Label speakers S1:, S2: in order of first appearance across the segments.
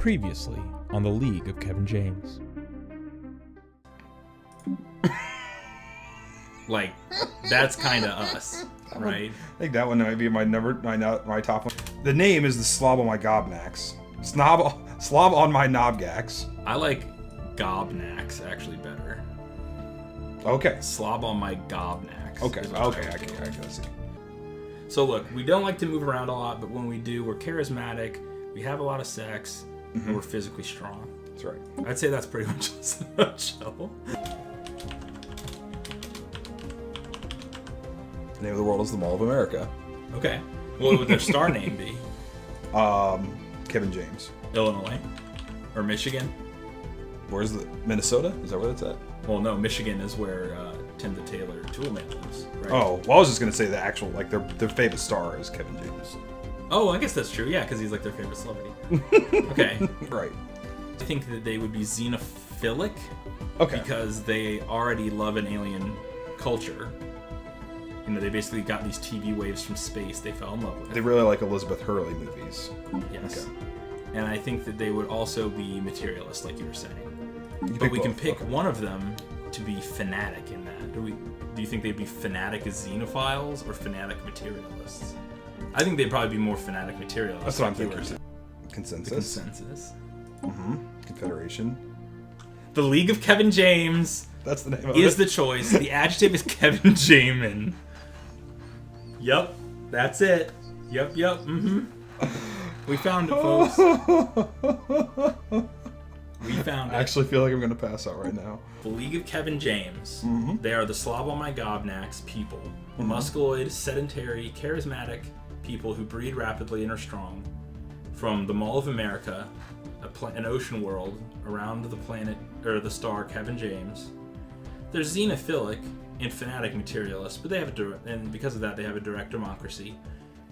S1: Previously on the League of Kevin James.
S2: Like, that's kind of us, right?
S3: I think that one might be my top one. The name is the SlobOnMyGobKnax. Slob on my knobgax.
S2: I like Gobknax actually better.
S3: Okay.
S2: SlobOnMyGobKnax.
S3: Okay. I can see.
S2: So look, we don't like to move around a lot, but when we do, we're charismatic, we have a lot of sex, and we're physically strong.
S3: That's right.
S2: I'd say that's pretty much the show.
S3: The name of the world is the Mall of America.
S2: Okay. What would their star name be?
S3: Kevin James.
S2: Illinois? Or Michigan?
S3: Where's the Minnesota? Is that where that's at?
S2: Well, no, Michigan is where Tim the Taylor Toolman lives, right?
S3: Oh, well, I was just gonna say the actual, like, their favorite star is Kevin James.
S2: Oh, I guess that's true, yeah, because he's like their favorite celebrity. Okay.
S3: Right.
S2: I think that they would be xenophilic.
S3: Okay.
S2: Because they already love an alien culture. You know, they basically got these TV waves from space they fell in love with.
S3: They really like Elizabeth Hurley movies.
S2: Yes.
S3: Okay.
S2: And I think that they would also be materialist, like you were saying.
S3: But
S2: we can pick one of them to be fanatic in that. Do you think they'd be fanatic as xenophiles or fanatic materialists? I think they'd probably be more fanatic materialists.
S3: That's what I'm
S2: like
S3: thinking. Consensus.
S2: The consensus.
S3: Confederation.
S2: The League of Kevin James.
S3: That's the name of
S2: is
S3: it.
S2: the choice. The adjective is Kevin Jamin. Yep, that's it. Yep. We found it, folks. We found it.
S3: I actually feel like I'm going to pass out right now.
S2: The League of Kevin James. They are the SlobOnMyGobKnax people. Musculoid, sedentary, charismatic people who breed rapidly and are strong. From the Mall of America, an ocean world around the planet, or the star Kevin James. They're xenophilic and fanatic materialists, but they have and because of that, they have a direct democracy.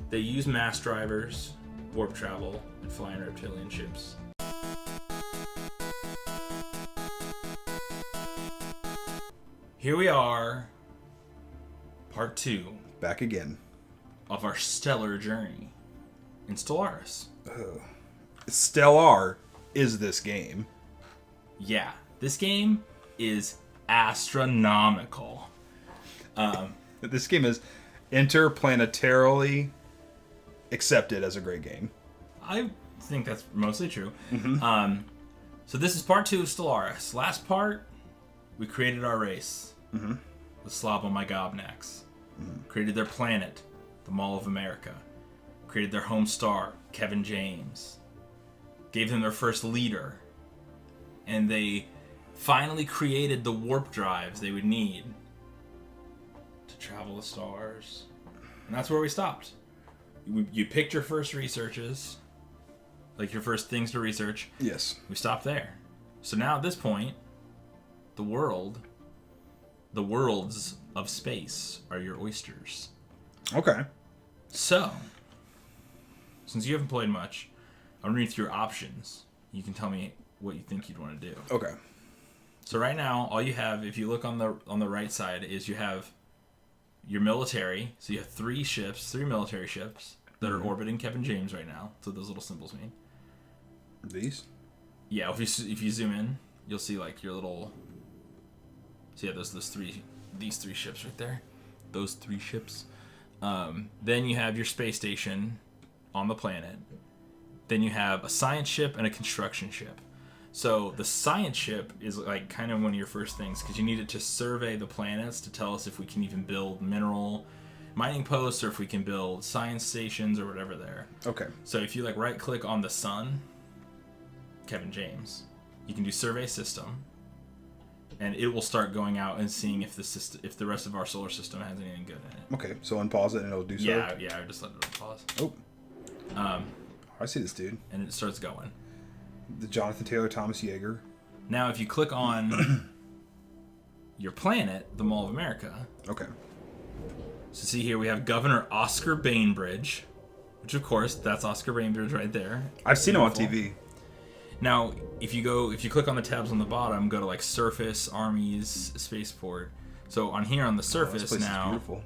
S2: They use mass drivers, warp travel, and flying reptilian ships. Here we are, part 2.
S3: Back again.
S2: Of our stellar journey in Stellaris.
S3: Stellar is this game.
S2: Yeah, this game is astronomical.
S3: This game is interplanetarily accepted as a great game.
S2: I think that's mostly true. So this is part 2 of Stellaris. Last part, we created our race. The SlobOnMyGobKnax. Created their planet, the Mall of America. Created their home star, Kevin James. Gave them their first leader. And they finally created the warp drives they would need to travel the stars. And that's where we stopped. You picked your first researches, like your first things to research.
S3: Yes.
S2: We stopped there. So now at this point, the worlds of space are your oysters.
S3: Okay.
S2: So, since you haven't played much, I'm going to read through your options. You can tell me what you think you'd want to do.
S3: Okay.
S2: So right now, all you have, if you look on the right side, is you have your military. So you have 3 military ships that are orbiting Kevin James right now. So those little symbols mean.
S3: These?
S2: Yeah, if you zoom in, you'll see like your little. So yeah, these 3 ships right there. Those 3 ships. Then you have your space station on the planet. Then you have a science ship and a construction ship. So the science ship is like kind of one of your first things because you need it to survey the planets to tell us if we can even build mineral mining posts or if we can build science stations or whatever there.
S3: Okay.
S2: So if you like right click on the sun, Kevin James, you can do survey system, and it will start going out and seeing if the rest of our solar system has anything good in it.
S3: Okay, so unpause it and it'll do so.
S2: Yeah, I just let it pause.
S3: Oh. I see this dude.
S2: And it starts going.
S3: The Jonathan Taylor Thomas Yeager.
S2: Now, if you click on your planet, the Mall of America.
S3: Okay.
S2: So see here, we have Governor Oscar Bainbridge, which of course, that's Oscar Bainbridge right there.
S3: I've seen him on TV.
S2: Now, if you click on the tabs on the bottom, go to like Surface, Armies, Spaceport. So on here on the surface
S3: this place
S2: now,
S3: is beautiful.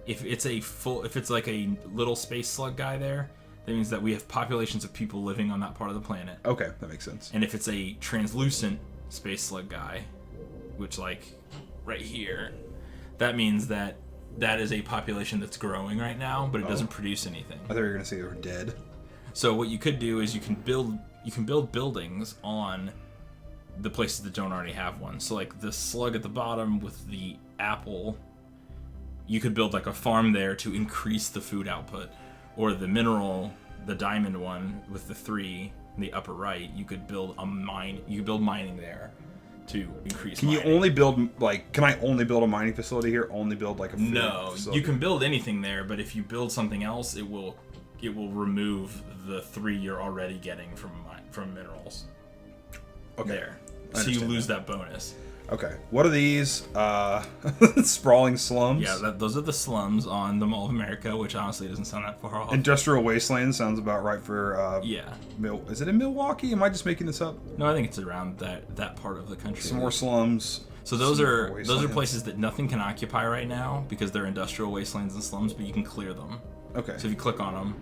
S2: if it's like a little space slug guy there, that means that we have populations of people living on that part of the planet.
S3: Okay, that makes sense.
S2: And if it's a translucent space slug guy, which like right here, that means that is a population that's growing right now, but it doesn't produce anything.
S3: I thought you were gonna say they were dead.
S2: So what you could do is you can build buildings on the places that don't already have one. So like the slug at the bottom with the apple, you could build like a farm there to increase the food output. Or the mineral, the diamond one with the 3 in the upper right, you could build a mine. You could build mining there to increase.
S3: Can
S2: mining.
S3: you only build like? Can I only build a mining facility here? Only build like a food facility?
S2: You can build anything there, but if you build something else, it will remove the 3 you're already getting from minerals.
S3: Okay.
S2: There, so you lose that bonus.
S3: Okay. What are these? Sprawling slums?
S2: Yeah, those are the slums on the Mall of America, which honestly doesn't sound that far off.
S3: Industrial wasteland sounds about right for.
S2: Yeah.
S3: Is it in Milwaukee? Am I just making this up?
S2: No, I think it's around that part of the country.
S3: Some more slums.
S2: So those are places that nothing can occupy right now because they're industrial wastelands and slums, but you can clear them.
S3: Okay.
S2: So if you click on them,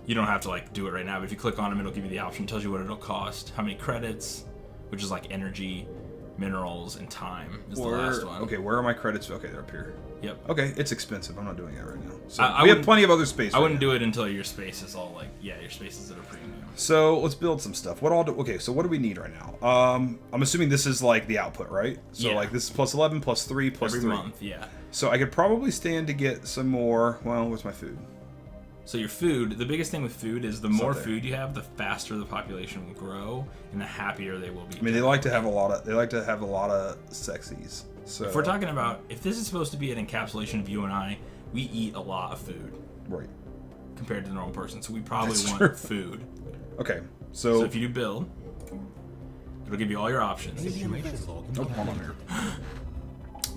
S2: you don't have to like do it right now, but if you click on them, it'll give you the option. It tells you what it'll cost, how many credits, which is like energy, minerals, and time is the last one.
S3: Okay, where are my credits? Okay, they're up here.
S2: Yep.
S3: Okay, it's expensive. I'm not doing that right now. So
S2: I
S3: we have plenty of other space.
S2: I wouldn't do it until your space is all like, your space is at a premium.
S3: So let's build some stuff. Okay, so what do we need right now? I'm assuming this is like the output, right? So like this is plus 11, plus 3, plus
S2: every
S3: 3.
S2: month, yeah.
S3: So I could probably stand to get some more. Well, what's my food?
S2: So your food, the biggest thing with food is the more food you have, the faster the population will grow, and the happier they will be.
S3: I mean, they like to have a lot of sexies. So
S2: if we're talking about, if this is supposed to be an encapsulation of you and I, we eat a lot of food.
S3: Right.
S2: Compared to the normal person, so we probably want food.
S3: Okay, so
S2: if you do build, it'll give you all your options.
S3: Oh, hold on here.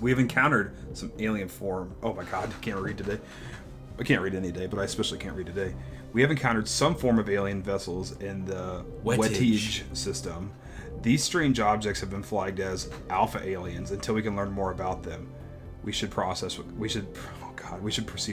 S3: We have encountered some alien form. Oh my god, I can't read today. I can't read any day, but I especially can't read today. We have encountered some form of alien vessels in the Wettage system. These strange objects have been flagged as alpha aliens until we can learn more about them. We should proceed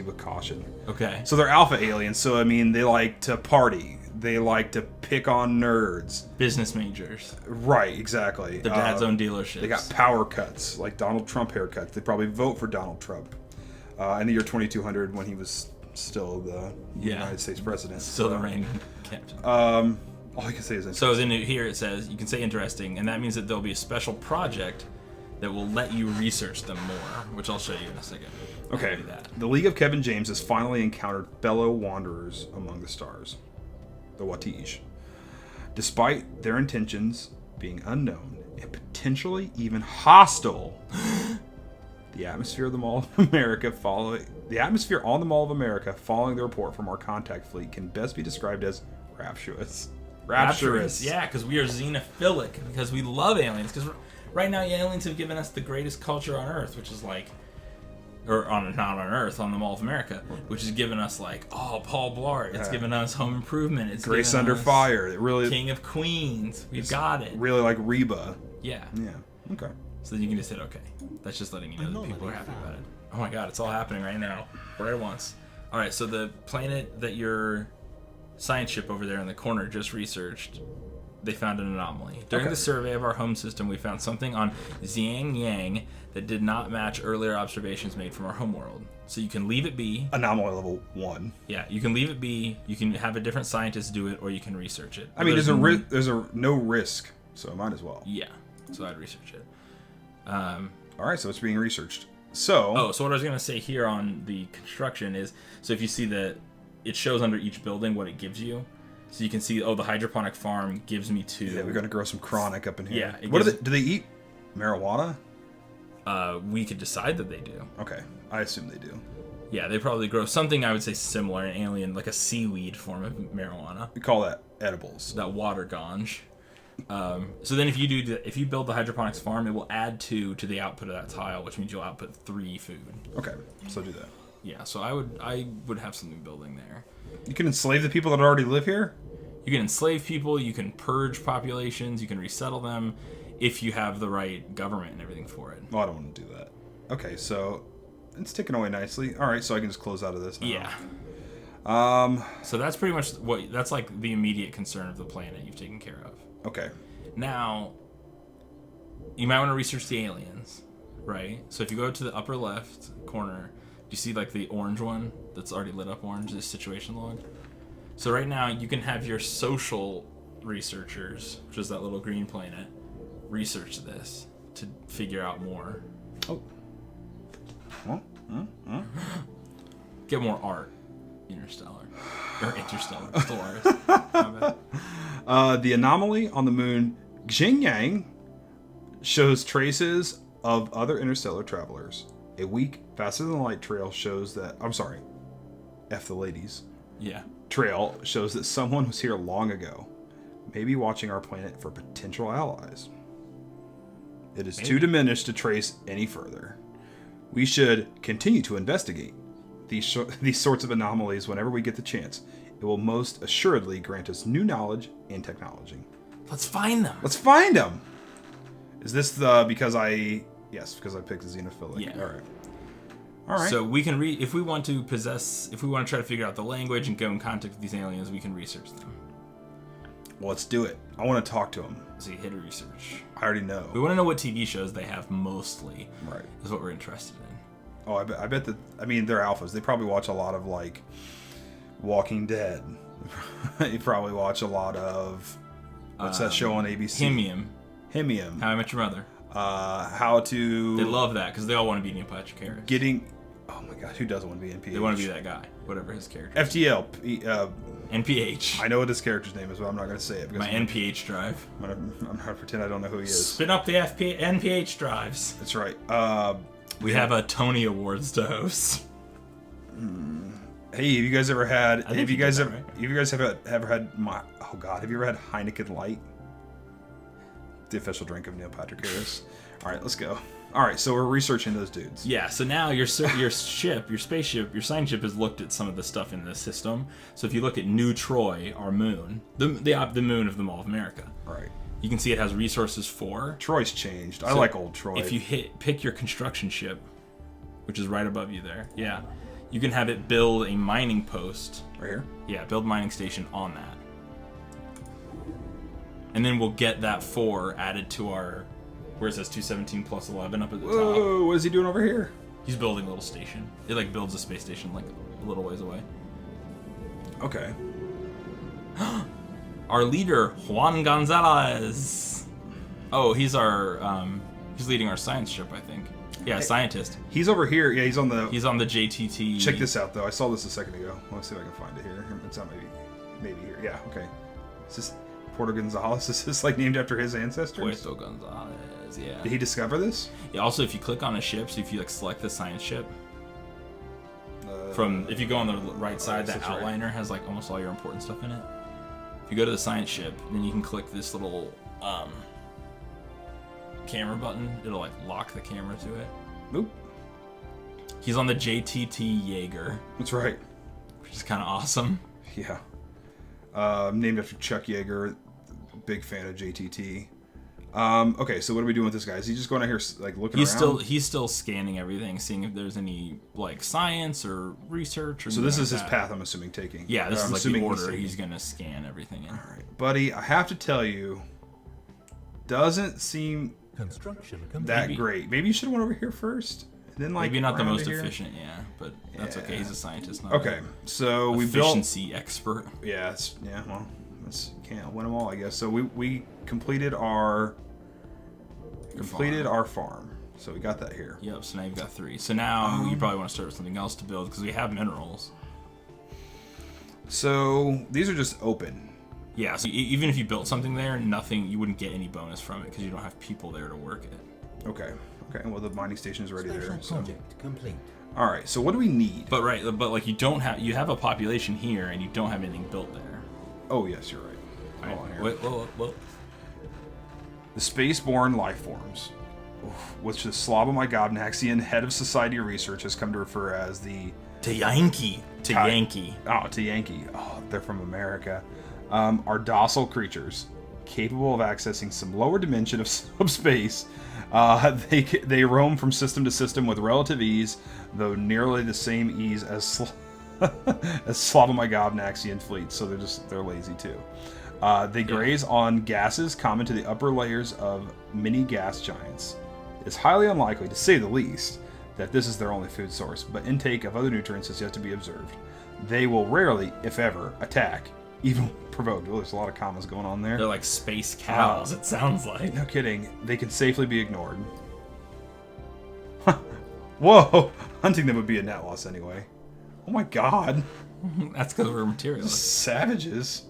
S3: with caution.
S2: Okay.
S3: So they're alpha aliens, so I mean they like to party. They like to pick on nerds.
S2: Business majors.
S3: Right, exactly.
S2: Their dad's own dealerships.
S3: They got power cuts, like Donald Trump haircuts. They probably vote for Donald Trump. In the year 2200 when he was still the United States president.
S2: Still the reigning captain.
S3: All I can say is interesting.
S2: So then here it says, you can say interesting, and that means that there'll be a special project that will let you research them more, which I'll show you in a second.
S3: Okay. The League of Kevin James has finally encountered fellow wanderers among the stars, the Wettage. Despite their intentions being unknown and potentially even hostile, the atmosphere on the Mall of America following the report from our contact fleet can best be described as rapturous. Rapturous.
S2: Yeah, because we are xenophilic, because we love aliens. Because right now, aliens have given us the greatest culture on Earth, which is like, not on Earth, on the Mall of America, which has given us like, Paul Blart. It's given us Home Improvement. It's
S3: Grace Under Fire. It really
S2: King of Queens. We've got it.
S3: Really like Reba.
S2: Yeah.
S3: Yeah. Okay.
S2: So then you can just hit OK. That's just letting you know that people are happy about it. Oh my God, it's all happening right now, right at once. All right, so the planet that your science ship over there in the corner just researched, they found an anomaly. During the survey of our home system, we found something on Xiang Yang that did not match earlier observations made from our homeworld. So you can leave it be.
S3: Anomaly level 1.
S2: Yeah, you can leave it be. You can have a different scientist do it, or you can research it.
S3: I mean, there's no risk, so I might as well.
S2: Yeah, so I'd research it.
S3: All right, so it's being researched. So
S2: what I was gonna say here on the construction is, so if you see that it shows under each building what it gives you, so you can see, the hydroponic farm gives me 2.
S3: Yeah, we're gonna grow some chronic up in here.
S2: Yeah.
S3: Do they eat marijuana?
S2: We could decide that they do.
S3: Okay, I assume they do.
S2: Yeah, they probably grow something I would say similar, an alien, like a seaweed form of marijuana.
S3: We call that edibles.
S2: That water ganj. So then if you build the hydroponics farm, it will add 2 to the output of that tile, which means you'll output 3 food.
S3: Okay, so do that.
S2: Yeah, so I would have something building there.
S3: You can enslave the people that already live here?
S2: You can enslave people, you can purge populations, you can resettle them if you have the right government and everything for it.
S3: Oh, I don't want to do that. Okay, so it's ticking away nicely. All right, so I can just close out of this now.
S2: Yeah. So that's pretty much that's like the immediate concern of the planet you've taken care of.
S3: Okay.
S2: Now, you might want to research the aliens, right? So if you go to the upper left corner, do you see like the orange one that's already lit up orange, this situation log? So right now you can have your social researchers, which is that little green planet, research this to figure out more.
S3: Oh.
S2: Get more art. Interstellar. Or Interstellar. Stellaris.
S3: The anomaly on the moon Xingyang shows traces of other interstellar travelers. A weak, faster-than-light trail shows that... I'm sorry. F the ladies.
S2: Yeah.
S3: Trail shows that someone was here long ago. Maybe watching our planet for potential allies. It is too diminished to trace any further. We should continue to investigate these sorts of anomalies whenever we get the chance. It will most assuredly grant us new knowledge and technology.
S2: Let's find them.
S3: Let's find them. Is this because I picked the xenophilic?
S2: Yeah.
S3: All right.
S2: So we can if we want to try to figure out the language and go in contact with these aliens, we can research them.
S3: Well, let's do it. I want to talk to them.
S2: So you hit a research.
S3: I already know.
S2: We want to know what TV shows they have mostly.
S3: Right.
S2: Is what we're interested in.
S3: Oh, I bet that. I mean, they're alphas. They probably watch a lot of like Walking Dead. They probably watch a lot of what's that show on ABC? Himium.
S2: How I Met Your Mother.
S3: How to.
S2: They love that because they all want to be Neil Patrick Harris.
S3: Oh my God, who doesn't want to be NPH?
S2: They want to be that guy, whatever his character.
S3: FTL.
S2: NPH.
S3: I know what his character's name is, but I'm not going to say it.
S2: My NPH drive.
S3: I'm going to pretend I don't know who he is.
S2: Spin up the NPH drives.
S3: That's right.
S2: We have a Tony Awards to host.
S3: Hey, have you guys ever had? Have you guys ever had? Have you ever had Heineken Light? The official drink of Neil Patrick Harris. All right, let's go. All right, so we're researching those dudes.
S2: Yeah, so now your spaceship, your science ship has looked at some of the stuff in this system. So if you look at New Troy, our moon, the moon of the Mall of America.
S3: Right.
S2: You can see it has resources for.
S3: Troy's changed. I like old Troy.
S2: If you pick your construction ship, which is right above you there, yeah, you can have it build a mining post.
S3: Right here?
S2: Yeah, build a mining station on that. And then we'll get that 4 added to our, where it says 217 plus 11 up at the top.
S3: Whoa, what is he doing over here?
S2: He's building a little station. It like builds a space station like a little ways away.
S3: Okay.
S2: Our leader, Juan Gonzalez. Oh, he's he's leading our science ship, I think. Yeah, scientist.
S3: He's over here. Yeah, he's on the
S2: JTT.
S3: Check this out, though. I saw this a second ago. Let's see if I can find it here. It's not maybe here. Yeah, okay. Is this Puerto Gonzalez? Is this like named after his ancestors?
S2: Puerto Gonzalez, yeah.
S3: Did he discover this?
S2: Yeah, also if you click on a ship, so if you like select the science ship, if you go on the right side, that outliner has like almost all your important stuff in it. If you go to the science ship, then you can click this little camera button. It'll like lock the camera to it.
S3: Oop.
S2: He's on the JTT Jaeger.
S3: That's right.
S2: Which is kind of awesome.
S3: Yeah. Named after Chuck Yeager. Big fan of JTT. Okay, so what are we doing with this guy? Is he just going out here like looking around?
S2: He's still scanning everything, seeing if there's any like science or research or
S3: so this is his path, I'm assuming, taking.
S2: Yeah, this is like the order he's gonna scan everything in.
S3: Alright. Buddy, I have to tell you, doesn't seem that great. Maybe you should have went over here first. And then like
S2: maybe not the most efficient, but that's okay. He's a scientist, not
S3: okay. So we built
S2: efficiency expert.
S3: Yeah, well, can't win them all, I guess. So we completed our farm. So we got that here.
S2: Yep. So now you've got 3. So now you probably want to start with something else to build because we have minerals.
S3: So these are just open.
S2: Yeah. So even if you built something there, you wouldn't get any bonus from it because you don't have people there to work it.
S3: Okay. Well, the mining station is already there. So.
S4: Project complete.
S3: All right. So what do we need?
S2: But like you have a population here and you don't have anything built there.
S3: Oh yes, you're right.
S2: Hold on here. Wait.
S3: The spaceborne life forms, which the SlobOnMyGobKnaxian head of society research has come to refer as the
S2: Yankee.
S3: Oh, they're from America. Are docile creatures capable of accessing some lower dimension of space. They roam from system to system with relative ease, though nearly the same ease as SlobOnMyGobKnaxian fleets, so they're lazy too. They graze on gases common to the upper layers of mini gas giants. It's highly unlikely, to say the least, that this is their only food source, but intake of other nutrients is yet to be observed. They will rarely, if ever, attack, even when provoked. Well, there's a lot of commas going on there.
S2: They're like space cows, it sounds like.
S3: No kidding. They can safely be ignored. Whoa! Hunting them would be a net loss anyway. Oh my god.
S2: That's because we're materialists.
S3: Savages.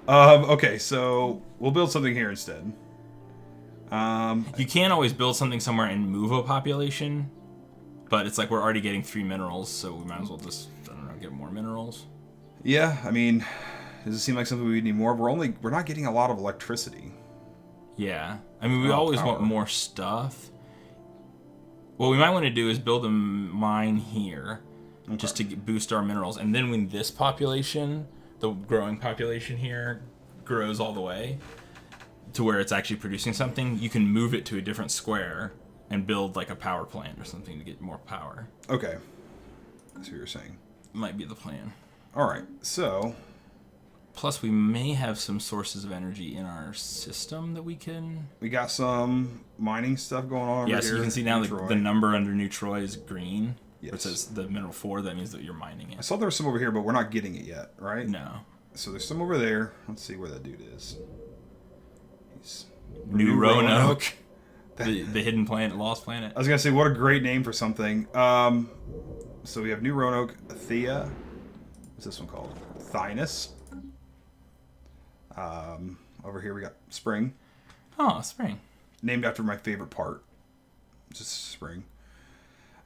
S3: Okay, so we'll build something here instead.
S2: You can always build something somewhere and move a population, but it's like we're already getting 3 minerals, so we might as well just, I don't know, get more minerals.
S3: Yeah, I mean, does it seem like something we need more? We're not getting a lot of electricity.
S2: Yeah. I mean, we always want more stuff. What we might want to do is build a mine here, just to boost our minerals, and then when this population, the growing population here, grows all the way to where it's actually producing something, you can move it to a different square and build like a power plant or something to get more power.
S3: Okay. That's what you're saying.
S2: Might be the plan.
S3: Alright, so...
S2: Plus, we may have some sources of energy in our system that we can...
S3: We got some mining stuff going on over here.
S2: Yeah, so you can see now the number under New Troy is green. Yes. Where it says the mineral 4, that means that you're mining it.
S3: I saw there was some over here, but we're not getting it yet, right?
S2: No.
S3: So there's some over there. Let's see where that dude is. He's
S2: New Roanoke. The hidden planet, lost planet.
S3: I was going to say, what a great name for something. So we have New Roanoke, Thea. What's this one called? Thynus. Over here we got Spring.
S2: Oh, Spring.
S3: Named after my favorite part. Just Spring.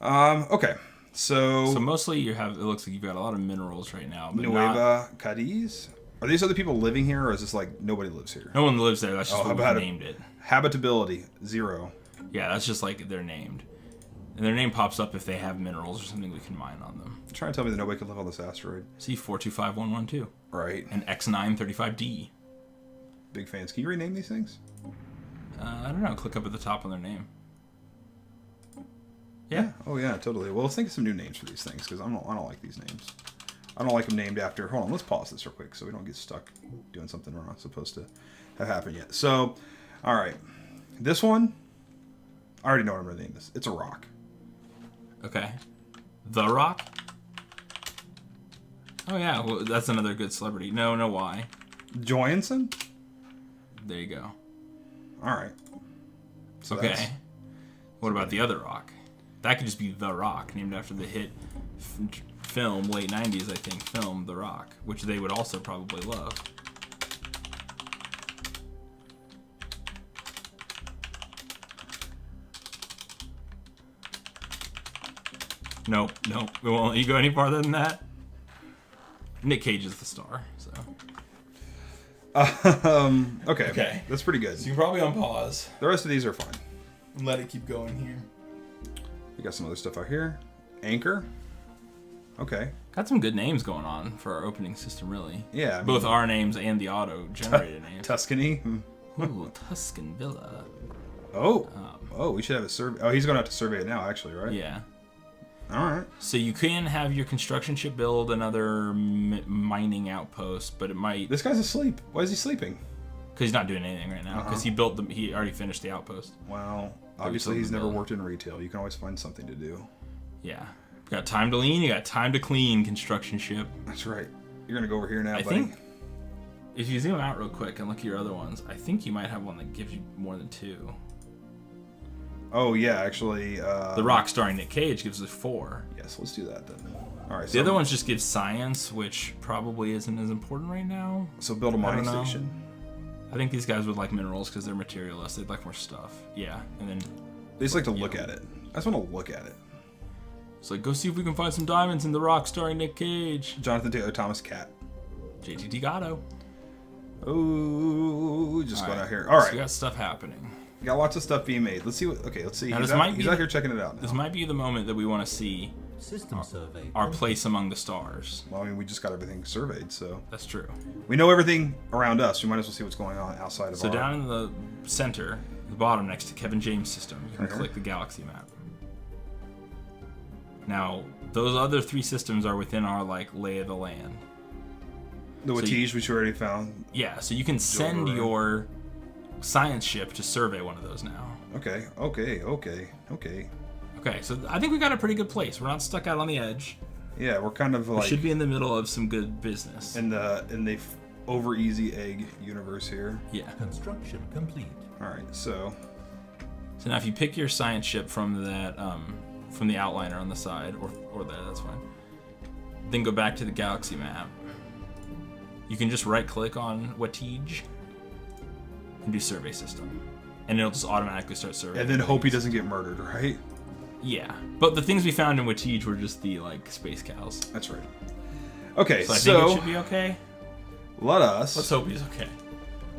S3: Okay. So
S2: mostly you have, it looks like you've got a lot of minerals right now. But
S3: Nueva Cadiz? Are these other people living here, or is this like nobody lives here?
S2: No one lives there. That's just what we named it.
S3: Habitability, 0.
S2: Yeah, that's just like they're named. And their name pops up if they have minerals or something we can mine on them.
S3: You're trying to tell me that nobody could live on this asteroid.
S2: C425112.
S3: Right.
S2: And X935D.
S3: Big fans. Can you rename these things?
S2: I don't know. Click up at the top on their name. Yeah.
S3: Oh yeah, totally. Well, let's think of some new names for these things, because I don't like these names. I don't like them named after... Hold on, let's pause this real quick so we don't get stuck doing something we're not supposed to have happen yet. So, alright. This one, I already know what I'm going to name this. It's a rock.
S2: Okay. The Rock? Oh yeah, well, that's another good celebrity. No why.
S3: Joyanson?
S2: There you go.
S3: Alright. So
S2: okay. What about the other rock? That could just be The Rock, named after the hit film, late 90s, I think, film The Rock, which they would also probably love. Nope. We won't let you go any farther than that. Nick Cage is the star, so.
S3: Okay. That's pretty good.
S2: So you can probably unpause.
S3: The rest of these are fine.
S2: And let it keep going here.
S3: We got some other stuff out here. Anchor. Okay.
S2: Got some good names going on for our opening system, really.
S3: Yeah.
S2: Both our names and the auto-generated names.
S3: Tuscany.
S2: Ooh, Tuscan Villa.
S3: Oh, we should have a survey. Oh, he's going to have to survey it now, actually, right?
S2: Yeah.
S3: All right.
S2: So you can have your construction ship build another mining outpost, but it might...
S3: This guy's asleep. Why is he sleeping?
S2: Because he's not doing anything right now. Because he already finished the outpost.
S3: Well, obviously he's never worked in retail. You can always find something to do.
S2: Yeah. You got time to lean, you got time to clean, construction ship.
S3: That's right. You're going to go over here now, buddy.
S2: I think if you zoom out real quick and look at your other ones, I think you might have one that gives you more than 2.
S3: Oh, yeah, actually...
S2: the Rock starring Nick Cage gives us 4.
S3: Yes, let's do that then. All right.
S2: The other ones just give science, which probably isn't as important right now.
S3: So build a mining station.
S2: I think these guys would like minerals because they're materialists. They'd like more stuff. Yeah, and then...
S3: They just like to look at it. I just want to look at it.
S2: It's like, go see if we can find some diamonds in The Rock starring Nick Cage.
S3: Jonathan Taylor Thomas Cat.
S2: JTT Gatto.
S3: Oh, just going out here. All right.
S2: So we got stuff happening.
S3: We got lots of stuff being made. Let's see what... Okay, let's see.
S2: Now,
S3: He's out here checking it out now.
S2: This might be the moment that we want to see
S4: system survey.
S2: Our place among the stars.
S3: Well, I mean, we just got everything surveyed, so...
S2: That's true.
S3: We know everything around us. We might as well see what's going on outside of
S2: So down in the center, the bottom, next to Kevin James' system, you can click the galaxy map. Now, Those other 3 systems are within our like lay of the land.
S3: The Watige, which we already found.
S2: Yeah, so you can send your science ship to survey one of those now.
S3: Okay.
S2: Okay, so I think we got a pretty good place. We're not stuck out on the edge.
S3: Yeah, we're kind of like...
S2: We should be in the middle of some good business.
S3: In the over easy egg universe here.
S2: Yeah.
S4: Construction complete.
S3: All right, so
S2: now if you pick your science ship from that, from the outliner on the side, or that's fine. Then go back to the galaxy map. You can just right-click on Watige and do survey system, and it'll just automatically start surveying.
S3: And then hope he doesn't get murdered, right?
S2: Yeah, but the things we found in Watige were just the like space cows.
S3: That's right. Okay,
S2: so I think it should be okay.
S3: Let's
S2: hope he's okay.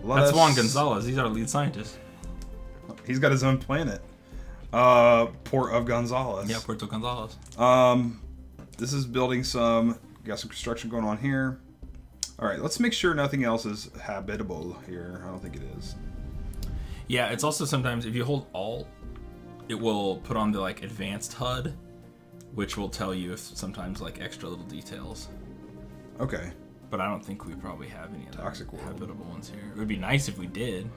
S2: That's Juan Gonzalez. He's our lead scientist.
S3: He's got his own planet. Port of Gonzalez.
S2: Yeah, Puerto Gonzalez.
S3: This is building some... Got some construction going on here. All right, let's make sure nothing else is habitable here. I don't think it is.
S2: Yeah, it's also sometimes if you hold Alt, it will put on the like advanced HUD, which will tell you if sometimes like extra little details.
S3: Okay.
S2: But I don't think we probably have any other
S3: Toxic world.
S2: habitable ones here. It would be nice if we did.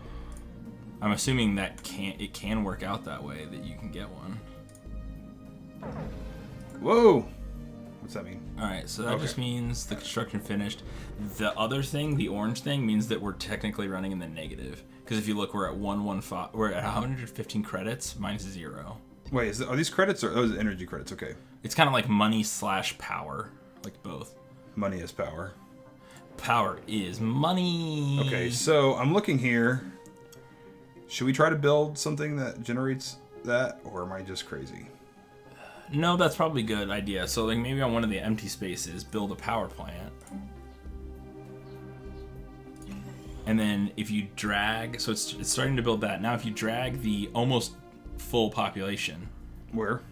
S2: I'm assuming that it can work out that way, that you can get one.
S3: Whoa! What's that mean?
S2: Alright, so that just means the construction finished. The other thing, the orange thing, means that we're technically running in the negative. Because if you look, we're at 115. We're at 115 credits minus 0.
S3: Wait, are these credits or those energy credits? Okay.
S2: It's kind of like money / power, like both.
S3: Money is power.
S2: Power is money.
S3: Okay, so I'm looking here. Should we try to build something that generates that, or am I just crazy?
S2: No, that's probably a good idea. So like maybe on one of the empty spaces, build a power plant. And then if you drag, so it's starting to build that. Now if you drag the almost full population.
S3: Where?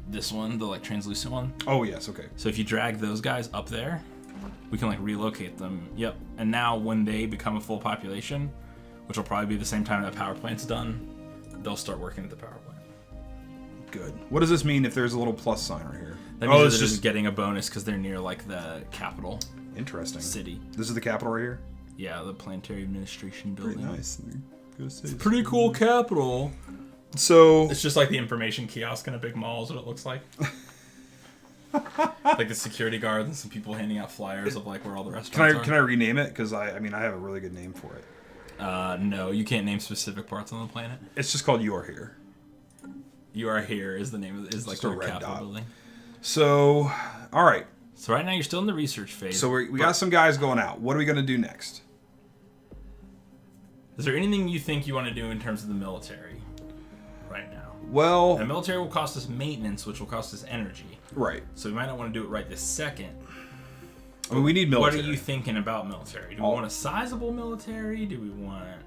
S2: This one, the like translucent one.
S3: Oh yes, okay.
S2: So if you drag those guys up there, we can like relocate them. Yep. And now when they become a full population, which will probably be the same time that power plant's done, they'll start working at the power plant.
S3: Good. What does this mean if there's a little plus sign right here?
S2: That means they're just getting a bonus because they're near like the capital.
S3: Interesting.
S2: City.
S3: This is the capital right here?
S2: Yeah, the planetary administration building.
S3: Pretty nice.
S2: It's a pretty cool capital.
S3: So
S2: it's just like the information kiosk in a big mall is what it looks like. Like the security guards and some people handing out flyers of like where all the restaurants are.
S3: Can I rename it? Because I have a really good name for it.
S2: No, you can't name specific parts on the planet.
S3: It's just called You Are Here.
S2: You Are Here is the name of is like the capital building.
S3: So, all right.
S2: So right now you're still in the research phase.
S3: So we got some guys going out. What are we going to do next?
S2: Is there anything you think you want to do in terms of the military right now?
S3: Well,
S2: the military will cost us maintenance, which will cost us energy.
S3: Right.
S2: So we might not want to do it right this second.
S3: I mean, we need military.
S2: What are you thinking about military? Do we want a sizable military? Do we want...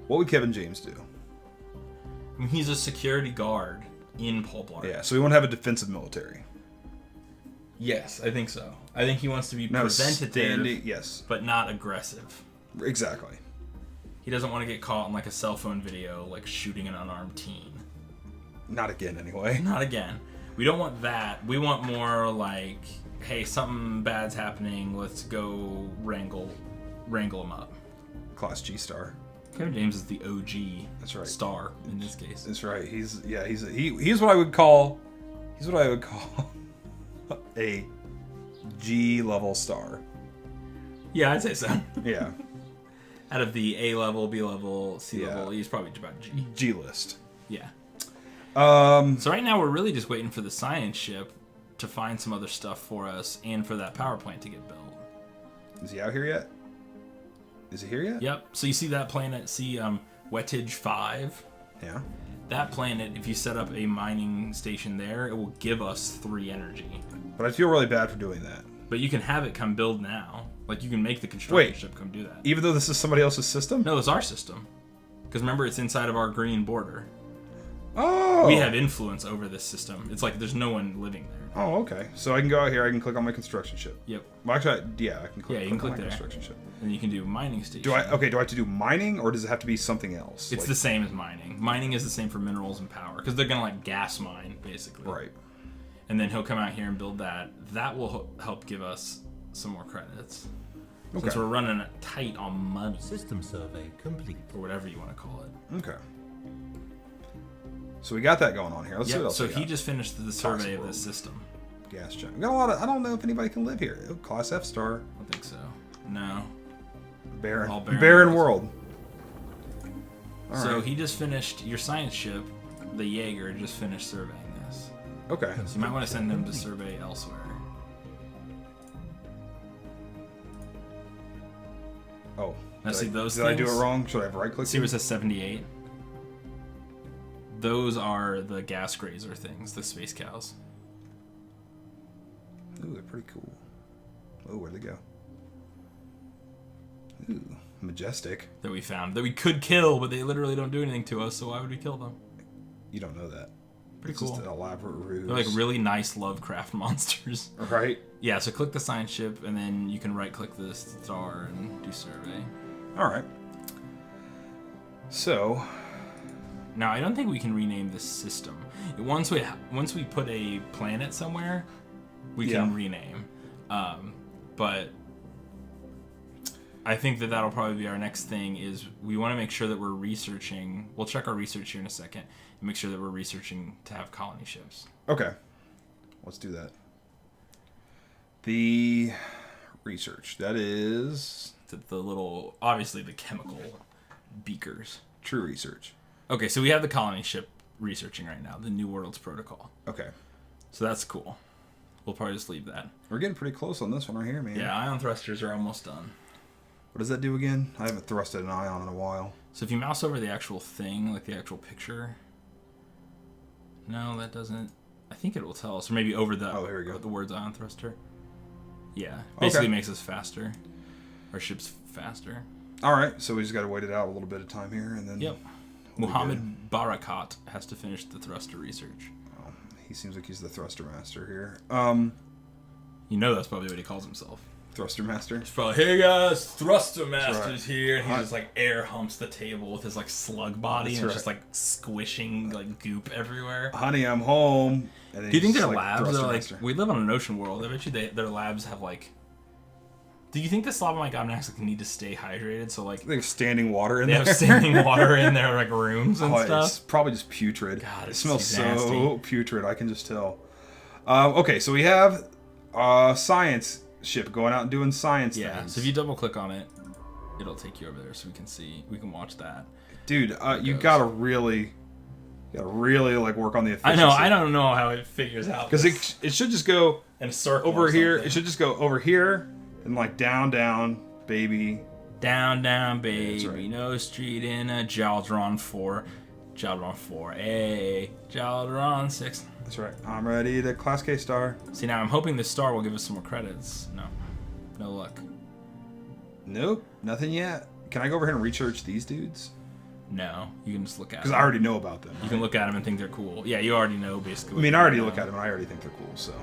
S3: What would Kevin James do?
S2: I mean, he's a security guard in Pulplar.
S3: Yeah, so we want to have a defensive military.
S2: Yes, I think so. I think he wants to be preventative,
S3: yes,
S2: but not aggressive.
S3: Exactly.
S2: He doesn't want to get caught in like a cell phone video, like shooting an unarmed teen.
S3: Not again, anyway.
S2: Not again. We don't want that. We want more like, hey, something bad's happening. Let's go wrangle him up.
S3: Class G star.
S2: Kevin James is the OG.
S3: That's right.
S2: Star in this case.
S3: That's right. He's what I would call. He's what I would call a G level star.
S2: Yeah, I'd say so.
S3: Yeah.
S2: Out of the A level, B level, C level, he's probably about G.
S3: G list.
S2: Yeah. So right now we're really just waiting for the science ship to find some other stuff for us and for that power plant to get built.
S3: Is he out here yet? Is he here yet?
S2: Yep. So you see that planet, Watige 5?
S3: Yeah.
S2: That planet, if you set up a mining station there, it will give us 3 energy.
S3: But I feel really bad for doing that.
S2: But you can have it come build now. Like, you can make the construction ship come do that.
S3: Even though this is somebody else's system?
S2: No, it's our system. Because remember, it's inside of our green border.
S3: Oh!
S2: We have influence over this system. It's like there's no one living there.
S3: Oh, okay. So I can go out here, I can click on my construction ship.
S2: Yep.
S3: Well, actually, I can click,
S2: you can click
S3: on my
S2: there.
S3: construction ship.
S2: And you can do mining station.
S3: Do I have to do mining, or does it have to be something else?
S2: It's the same as mining. Mining is the same for minerals and power, because they're going to, like, gas mine, basically.
S3: Right.
S2: and then he'll come out here and build that. That will help give us some more credits.
S3: Okay.
S2: Since we're running tight on money.
S4: System survey complete.
S2: Or whatever you want to call it.
S3: Okay. So we got that going on here. Let's see what else
S2: so
S3: we
S2: he
S3: got.
S2: just finished the survey of this system.
S3: Gas giant. We got a lot of. I don't know if anybody can live here. Oh, Class F star.
S2: I don't think so. No.
S3: Barren.
S2: All
S3: Barren world. All
S2: so
S3: right.
S2: he just finished your science ship. The Jaeger just finished surveying this.
S3: Okay.
S2: So you might want to send him to survey elsewhere.
S3: Oh.
S2: Now see those
S3: Did I do it
S2: things?
S3: wrong? Should I have right clicked?
S2: See where it says 78? Those are the gas grazer things, the space cows.
S3: Ooh, they're pretty cool. Oh, where'd they go? Ooh, majestic.
S2: That we found. That we could kill, but they literally don't do anything to us, so why would we kill them?
S3: You don't know that.
S2: Pretty
S3: It's
S2: cool.
S3: just an elaborate ruse.
S2: They're like really nice Lovecraft monsters.
S3: Right?
S2: Yeah, so click the science ship, and then you can right-click the star and do survey.
S3: Alright. So...
S2: Now, I don't think we can rename this system. Once we put a planet somewhere, we can rename. But I think that'll probably be our next thing is we want to make sure that we're researching. We'll check our research here in a second and make sure that we're researching to have colony ships.
S3: Okay. Let's do that. The research. That is...
S2: The little, obviously the chemical beakers.
S3: True research.
S2: Okay, so we have the colony ship researching right now, the New Worlds Protocol.
S3: Okay.
S2: So that's cool. We'll probably just leave that.
S3: We're getting pretty close on this one right here, man.
S2: Yeah, ion thrusters are almost done.
S3: What does that do again? I haven't thrusted an ion in a while.
S2: So if you mouse over the actual thing, like the actual picture... No, that doesn't... I think it will tell us. Or maybe over the...
S3: Oh, here we go.
S2: The words ion thruster. Yeah. Basically
S3: Okay.
S2: makes us faster. Our ship's faster.
S3: Alright, so we just got to wait it out a little bit of time here, and then...
S2: Yep. Muhammad Barakat has to finish the thruster research.
S3: Oh, he seems like he's the thruster master here.
S2: You know that's probably what he calls himself.
S3: Thruster master?
S2: It's probably, hey guys, thruster master's
S3: right.
S2: here. And he just like air humps the table with his like slug body
S3: That's
S2: and
S3: right.
S2: just like squishing like goop everywhere.
S3: Honey, I'm home. And then
S2: Do you think
S3: he's
S2: their
S3: just
S2: labs
S3: thruster
S2: are like...
S3: master.
S2: We live on an ocean world. I bet you their labs have like... Do you think the SlobOnMyGobKnax like, need to stay hydrated? So like...
S3: They have standing water in
S2: They
S3: there.
S2: have standing water in their like rooms and stuff.
S3: It's probably just putrid.
S2: God,
S3: it
S2: it's
S3: smells so
S2: nasty.
S3: putrid, I can just tell. Okay, so we have science ship going out and doing science
S2: Yeah,
S3: things.
S2: so if you double click on it, it'll take you over there so we can watch that.
S3: Dude, you gotta really like work on the efficiency.
S2: I know, I don't know how it figures out.
S3: Because it should just go
S2: in a circle
S3: over
S2: or
S3: here.
S2: something.
S3: It should just go over here and like down, baby.
S2: Down, baby.
S3: That's right.
S2: No street in a Jaldron 4. Jaldron 4A. Jaldron 6.
S3: That's right. I'm ready to Class K star.
S2: See, now I'm hoping this star will give us some more credits. No. No luck.
S3: Nope, nothing yet. Can I go over here and research these dudes?
S2: No. You can just look at
S3: Because
S2: them.
S3: I already know about them.
S2: You can look at them and think they're cool. Yeah, you already know basically.
S3: I mean, I already look at them and I already think they're cool. So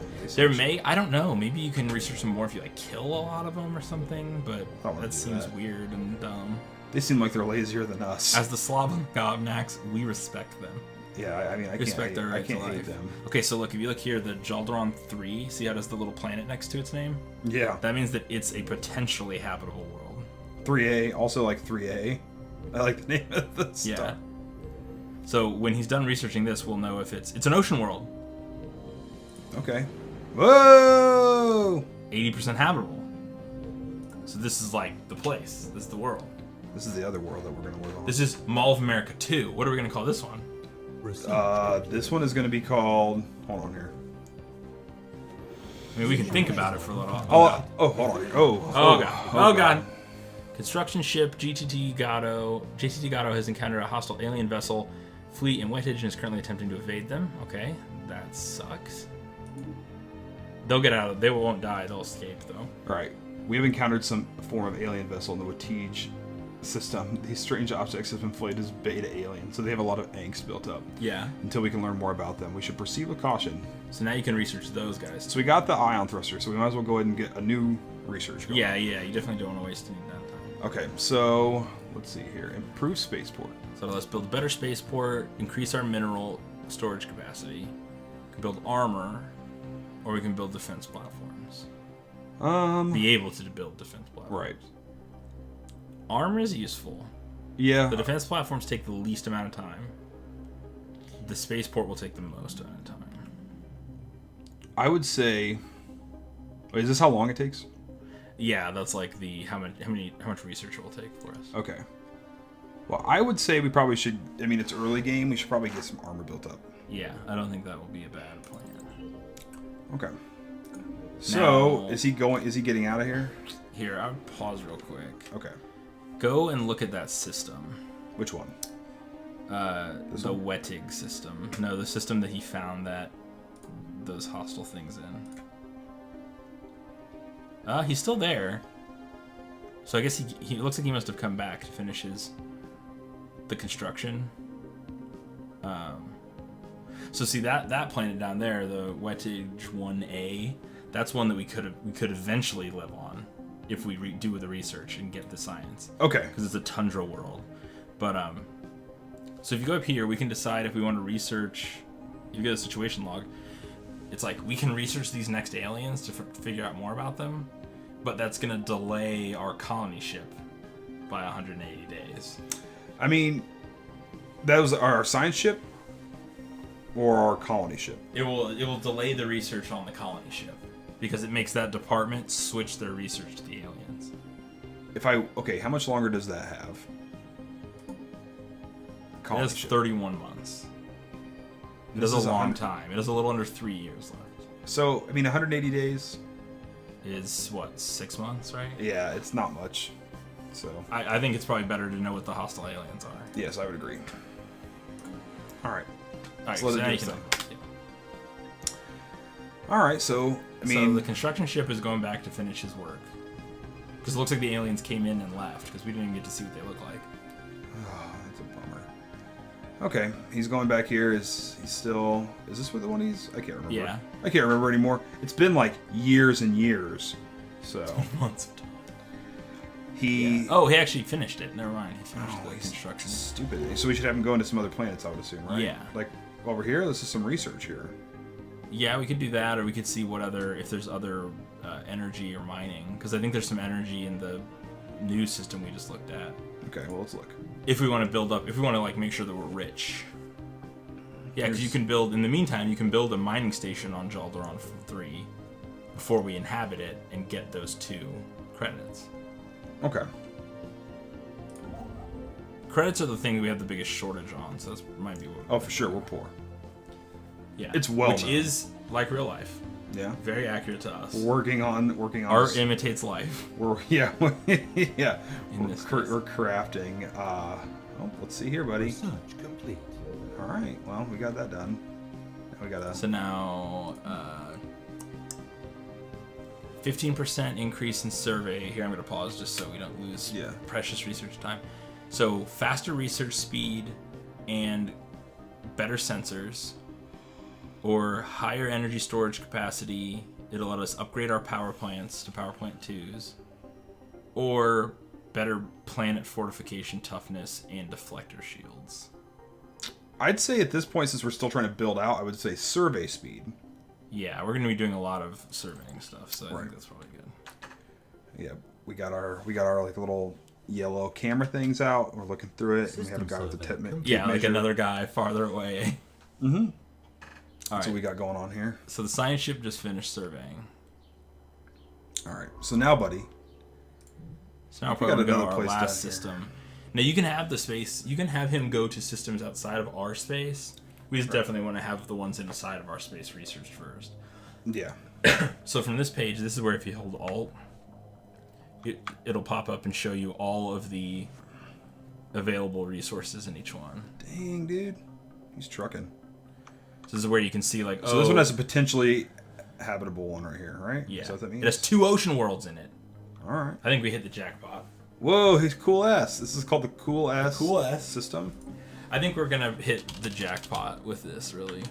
S2: I don't know. Maybe you can research them more if you like kill a lot of them or something. But
S3: I don't wanna
S2: that
S3: do
S2: seems
S3: that.
S2: weird and dumb.
S3: They seem like they're lazier than us.
S2: As the SlobOnMyGobKnax, we respect them.
S3: Yeah, I mean, I
S2: Respect their
S3: can't
S2: right to
S3: hate
S2: life.
S3: them.
S2: Okay, so look, if you look here, the Jaldron 3, see how it has the little planet next to its name?
S3: Yeah,
S2: That means that it's a potentially habitable world.
S3: 3A, also like 3A. I like the name of the star.
S2: Yeah. So when he's done researching this, we'll know if it's an ocean world.
S3: Okay. Whoa!
S2: 80% habitable. So this is like the place. This is the world.
S3: This is the other world that we're gonna live on.
S2: This is Mall of America 2. What are we gonna call this one?
S3: This one is gonna be called. Hold on here.
S2: I mean, we can think about it for a little.
S3: Oh, hold on.
S2: Oh god. Oh god. Construction ship JTT Gatto has encountered a hostile alien vessel fleet in Whitehead and is currently attempting to evade them. Okay, that sucks. They'll get out of it. They won't die. They'll escape though.
S3: Alright. We have encountered some form of alien vessel in the Watige system. These strange objects have been flayed as beta aliens, so they have a lot of angst built up.
S2: Yeah.
S3: Until we can learn more about them, we should proceed with caution.
S2: So now you can research those guys.
S3: So we got the ion thruster, so we might as well go ahead and get a new research going.
S2: Yeah. You definitely don't want to waste any of that time.
S3: Okay, so let's see here. Improve spaceport.
S2: So let's build a better spaceport, increase our mineral storage capacity, can build armor, or we can build defense platforms. Be able to build defense platforms.
S3: Right.
S2: Armor is useful.
S3: Yeah.
S2: The defense platforms take the least amount of time. The spaceport will take the most amount of time.
S3: I would say. Wait, is this how long it takes?
S2: Yeah, that's like the how much research it will take for us.
S3: Okay. Well, I would say we probably should. I mean, it's early game. We should probably get some armor built up.
S2: Yeah, I don't think that will be a bad plan.
S3: Okay. So,
S2: Now,
S3: is he going? Is he getting out of here?
S2: Here, I'll pause real quick.
S3: Okay.
S2: Go and look at that system.
S3: Which one?
S2: The Wettig system. No, the system that he found those hostile things in. He's still there. So I guess he looks like he must have come back to finish the construction. So see that planet down there, the Wettig 1A, that's one that we could eventually live on if we do the research and get the science.
S3: Okay.
S2: Because it's a tundra world. But so if you go up here, we can decide if we want to research. You get a situation log. It's like we can research these next aliens to figure out more about them, but that's gonna delay our colony ship by 180 days.
S3: I mean, that was our science ship or our colony ship.
S2: It will delay the research on the colony ship because it makes that department switch their research to the aliens.
S3: Okay, how much longer does that have?
S2: It has 31 months. It is a long time. It has a little under 3 years left.
S3: So, I mean, 180 days
S2: is what, 6 months, right?
S3: Yeah, it's not much. So
S2: I think it's probably better to know what the hostile aliens are.
S3: Yes, I would agree. All right.
S2: So now you can.
S3: All right, so I mean,
S2: so the construction ship is going back to finish his work because it looks like the aliens came in and left because we didn't even get to see what they look like.
S3: Oh, that's a bummer. Okay, he's going back here. Is he still? Is this what the one he's? I can't remember.
S2: Yeah.
S3: I can't remember anymore. It's been like years and years. So
S2: months of time.
S3: He.
S2: Yeah. Oh, he actually finished it. Never mind. He finished the construction.
S3: Stupid. So we should have him go into some other planets, I would assume, right?
S2: Yeah.
S3: Like over here. This is some research here.
S2: Yeah, we could do that, or we could see if there's other energy or mining, because I think there's some energy in the new system we just looked at.
S3: Okay, well, let's look.
S2: If we want to build up, if we want to like make sure that we're rich. Yeah, because you can build. In the meantime, you can build a mining station on Jaldaron 3 before we inhabit it and get those 2 credits.
S3: Okay.
S2: Credits are the thing we have the biggest shortage on, so this might be.
S3: Oh, for sure, we're poor.
S2: Yeah,
S3: it's well
S2: which
S3: known.
S2: is like real life.
S3: Yeah,
S2: very accurate to us.
S3: Working on
S2: art imitates life.
S3: Yeah. We're
S2: we're
S3: crafting. Let's see here, buddy.
S4: Research complete.
S3: All right, well, we got that done. We got
S2: So now 15% increase in survey. Here I'm going to pause just so we don't lose precious research time. So faster research speed and better sensors, or higher energy storage capacity. It'll let us upgrade our power plants to power plant 2s, or better planet fortification toughness and deflector shields.
S3: I'd say at this point, since we're still trying to build out, I would say survey speed.
S2: Yeah, we're going to be doing a lot of surveying stuff, so I think that's probably good.
S3: Yeah, we got our like little yellow camera things out. We're looking through it, and we have a guy with a tape measure.
S2: Yeah, like another guy farther away.
S3: Mm-hmm.
S2: All right.
S3: So we got going on here.
S2: So the science ship just finished surveying.
S3: All right. So now, buddy.
S2: So now we're going to go to our last system. Now you can have the space. You can have him go to systems outside of our space. We just definitely want to have the ones inside of our space researched first.
S3: Yeah.
S2: So from this page, this is where if you hold Alt, it'll pop up and show you all of the available resources in each one.
S3: Dang, dude. He's trucking.
S2: So this is where you can see like,
S3: so this one has a potentially habitable one right here, right?
S2: Yeah.
S3: Is that what that means?
S2: It has 2 ocean worlds in it.
S3: All right.
S2: I think we hit the jackpot.
S3: Whoa, he's cool ass. This is called the cool ass system.
S2: I think we're gonna hit the jackpot with this, really.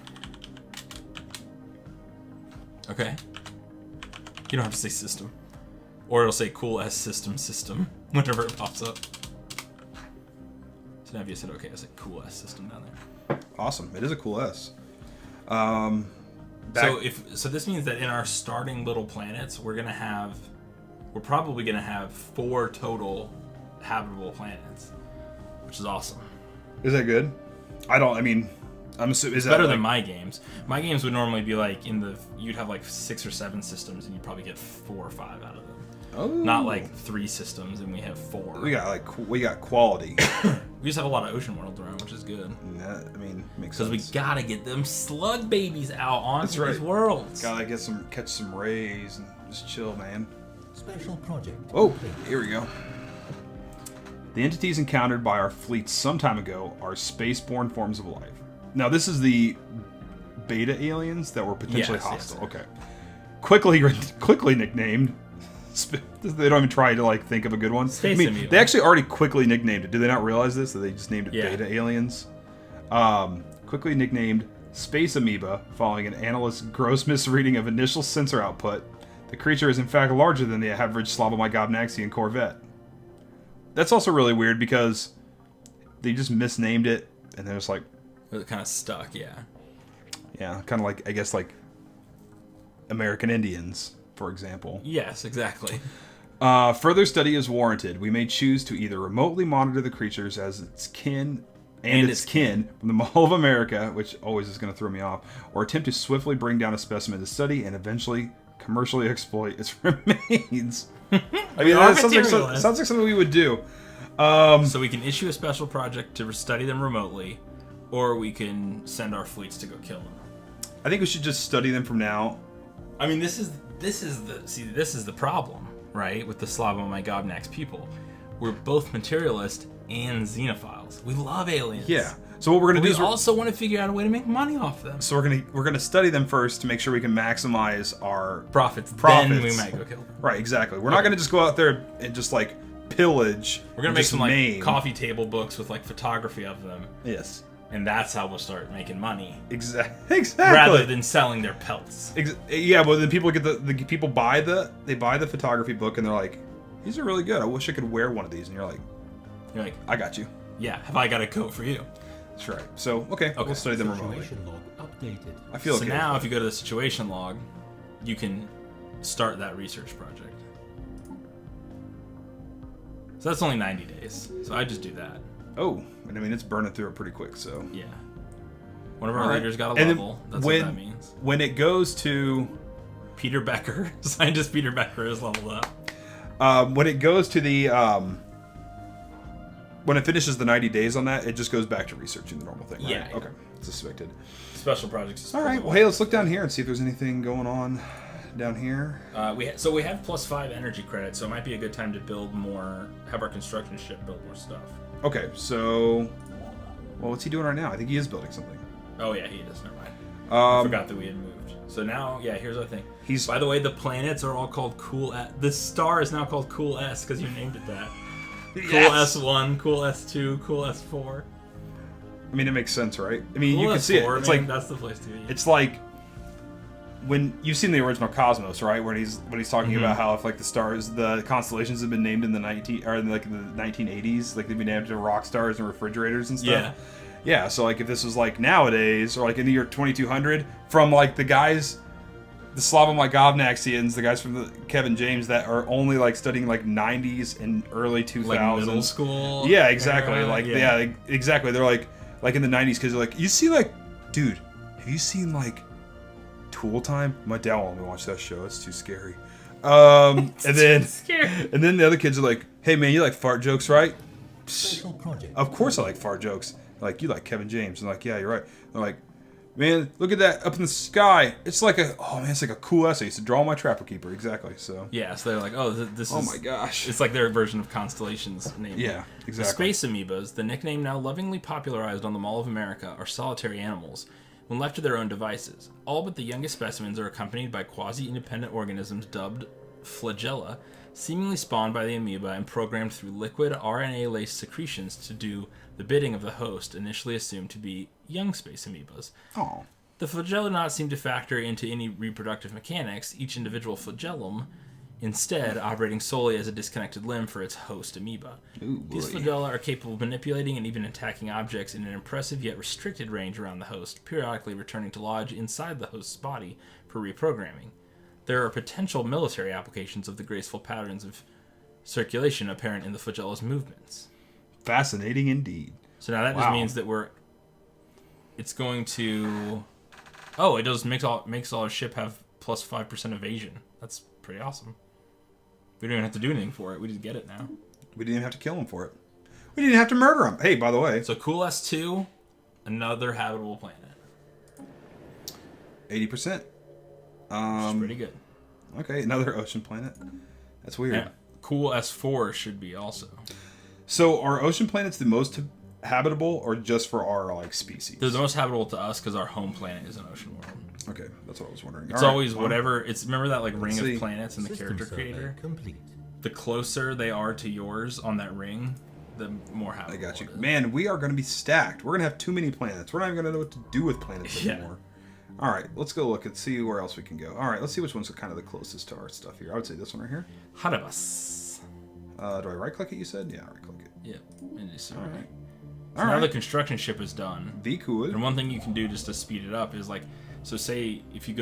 S2: Okay. You don't have to say system. Or it'll say cool ass system whenever it pops up. So now if you said okay, I said cool ass system down there.
S3: Awesome. It is a cool S.
S2: So this means that in our starting little planets, we're probably gonna have 4 total habitable planets, which is awesome.
S3: Is that good? I'm assuming
S2: It's better than my games. My games would normally be like you'd have like 6 or 7 systems, and you'd probably get 4 or 5 out of them.
S3: Oh.
S2: Not like 3 systems, and we have 4.
S3: We got quality.
S2: We just have a lot of ocean worlds around, which is good.
S3: Makes sense.
S2: Because we gotta get them slug babies out onto these worlds.
S3: Gotta catch some rays and just chill, man.
S4: Special project.
S3: Oh, here we go. The entities encountered by our fleet some time ago are spaceborne forms of life. Now, this is the beta aliens that were potentially hostile.
S2: Yes.
S3: Okay. Quickly nicknamed. They don't even try to think of a good one. They actually already quickly nicknamed it. Did they not realize this? That they just named it beta aliens? Quickly nicknamed Space Amoeba, following an analyst's gross misreading of initial sensor output. The creature is in fact larger than the average SlobOnMyGobKnaxian Corvette. That's also really weird because they just misnamed it, and they're just like...
S2: It kind of stuck, yeah.
S3: Yeah, kind of I guess American Indians, for example.
S2: Yes, exactly.
S3: Further study is warranted. We may choose to either remotely monitor the creatures as its kin and its kin from the Mall of America, which always is going to throw me off, or attempt to swiftly bring down a specimen to study and eventually commercially exploit its remains. That sounds like something we would do.
S2: So we can issue a special project to study them remotely, or we can send our fleets to go kill them.
S3: I think we should just study them from now.
S2: I mean, this is the problem, right? With the SlobOnMyGobKnax people, we're both materialist and xenophiles. We love aliens.
S3: Yeah. So what we're gonna do is
S2: we also want to figure out a way to make money off them.
S3: So we're gonna study them first to make sure we can maximize our
S2: profits. Then we might go kill them.
S3: Right. Exactly. We're not gonna just go out there and just pillage.
S2: We're gonna make some coffee table books with photography of them.
S3: Yes.
S2: And that's how we'll start making money.
S3: Exactly.
S2: Rather than selling their pelts.
S3: Yeah, but then people get the people buy the photography book and they're like, these are really good. I wish I could wear one of these. And you're like, I got you.
S2: Yeah. Have I got a coat for you?
S3: That's right. So okay. We'll study them remotely.
S4: Situation log updated.
S3: I feel
S2: so
S3: okay.
S2: Now, if you go to the situation log, you can start that research project. So that's only 90 days. So I just do that.
S3: Oh, and it's burning through it pretty quick. So
S2: yeah, one of our leaders got a level. That's what that means.
S3: When it goes to
S2: Peter Becker, scientist Peter Becker is leveled up.
S3: When it goes to the when it finishes the 90 days on that, it just goes back to researching the normal thing. Right?
S2: Yeah.
S3: Okay. Suspected.
S2: Special projects.
S3: All right. Well, hey, let's look down here and see if there's anything going on down here.
S2: We have +5 energy credits, so it might be a good time to build more. Have our construction ship build more stuff.
S3: Okay. So, what's he doing right now? I think he is building something.
S2: Oh yeah, he is. Never mind. I forgot that we had moved. So now, here's our thing. By the way, the planets are all called Cool S. The star is now called Cool S because you named it that. Yes. Cool S1, Cool S2, Cool S4.
S3: I mean, it makes sense, right? I mean,
S2: cool
S3: you can
S2: S4,
S3: see it. It's
S2: that's the place to be.
S3: It's like when you've seen the original Cosmos, right? When he's talking about how if the stars, the constellations have been named in the 1980s, they've been named to rock stars and refrigerators and stuff.
S2: Yeah.
S3: Yeah, so if this was nowadays or in the year 2200, from the guys, the SlobOnMyGobKnaxians, the guys from the Kevin James that are only studying 90s and early 2000s,
S2: middle school.
S3: Yeah, exactly. Exactly. They're in the 90s because they're you see dude, have you seen Tool Time? My dad won't let me watch that show. It's too scary. And then the other kids are hey man, you like fart jokes, right?
S4: Special project.
S3: Of course I like fart jokes. You like Kevin James. And yeah, you're right. They're man, look at that up in the sky. It's it's like a cool essay. I used to draw my Trapper Keeper. Exactly. So
S2: yeah, so they're this is.
S3: Oh my gosh.
S2: It's their version of constellations name.
S3: Yeah, exactly.
S2: The space amoebas, the nickname now lovingly popularized on the Mall of America, are solitary animals. When left to their own devices, all but the youngest specimens are accompanied by quasi-independent organisms dubbed flagella, seemingly spawned by the amoeba and programmed through liquid RNA-laced secretions to do the bidding of the host, initially assumed to be young space amoebas.
S3: Oh.
S2: The flagella do not seem to factor into any reproductive mechanics. Each individual flagellum instead operating solely as a disconnected limb for its host amoeba.
S3: Ooh,
S2: These
S3: boy.
S2: flagella are capable of manipulating and even attacking objects in an impressive yet restricted range around the host, periodically returning to lodge inside the host's body for reprogramming. There are potential military applications of the graceful patterns of circulation apparent in the flagella's movements.
S3: Fascinating indeed.
S2: So now that just means that it's going to... Oh, it does makes all ship have plus 5% evasion. That's pretty awesome. We don't even have to do anything for it. We just get it now.
S3: We didn't even have to kill him for it. We didn't have to murder him. Hey, by the way.
S2: So Cool S2, another habitable planet.
S3: 80%.
S2: Which is pretty good.
S3: Okay, another ocean planet. That's weird.
S2: And Cool S4 should be also.
S3: So are ocean planets the most habitable or just for our like species?
S2: They're the most habitable to us because our home planet is an ocean world.
S3: Okay, that's what I was wondering.
S2: It's
S3: All right,
S2: always
S3: well,
S2: whatever. It's remember that like ring
S3: see.
S2: of planets in the
S4: System
S2: character
S4: survey
S2: creator?
S4: complete.
S2: The closer they are to yours on that ring, the more
S3: I
S2: habitable
S3: got you.
S2: it is.
S3: Man, we are going to be stacked. We're going to have too many planets. We're not even going to know what to do with planets
S2: Yeah.
S3: anymore. All right, let's go look and see where else we can go. All right, let's see which one's kind of the closest to our stuff here. I would say this one right here.
S2: Harabas.
S3: Do I right-click it, you said? Yeah, right-click it.
S2: Yep. And just,
S3: All right.
S2: So
S3: All
S2: now the
S3: right.
S2: construction ship is done.
S3: Be cool.
S2: And one thing you can do just to speed it up is like, so say if you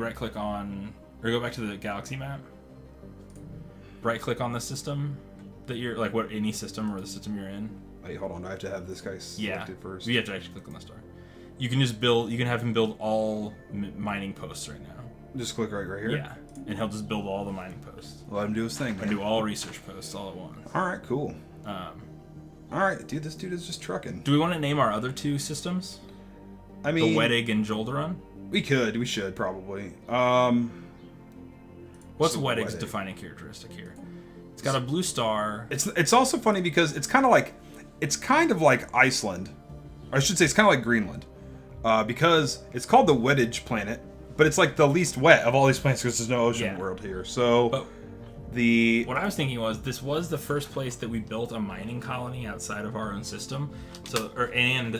S2: right click on, or go back to the galaxy map, right click on the system that you're, like any system or the system you're in.
S3: Wait, hold on. I have to have this guy selected first.
S2: You have to actually click on the star. You can just build, you can have him build all mining posts right now.
S3: Just click right here?
S2: Yeah. And he'll just build all the mining posts.
S3: Let him do his thing,
S2: And
S3: man.
S2: do all research posts all at once.
S3: All right, cool.
S2: Um,
S3: All right, dude, this dude is just trucking.
S2: do we want to name our other two systems?
S3: I mean,
S2: The Wedig and Jolderon?
S3: we should probably.
S2: What's
S3: So
S2: Wedig's
S3: Wedig.
S2: defining characteristic here? It's got a blue star.
S3: It's also funny because it's kind of like Iceland. Or I should say it's kind of like Greenland. Because it's called the wettage planet, but it's like the least wet of all these planets because there's no ocean
S2: Yeah.
S3: world here. So
S2: But what I was thinking was this was the first place that we built a mining colony outside of our own system. So and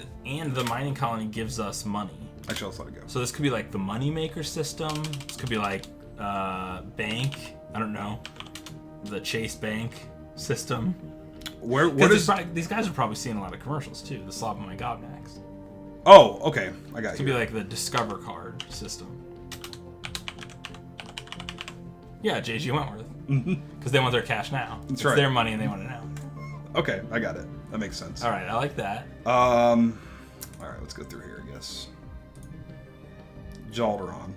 S2: the mining colony gives us money.
S3: Actually, let's let it go.
S2: So this could be like the moneymaker system. This could be like bank. I don't know. The Chase Bank system.
S3: What is?
S2: These guys are probably seeing a lot of commercials too. The SlobOnMyGobKnax.
S3: Oh, okay, I got
S2: It
S3: you.
S2: could be like the Discover card system. Yeah, J.G. Wentworth. Because they want their cash now. It's
S3: right.
S2: their money and they want it now.
S3: Okay, I got it. That makes sense.
S2: All right, I like that.
S3: All right, let's go through here, I guess. Jolderon.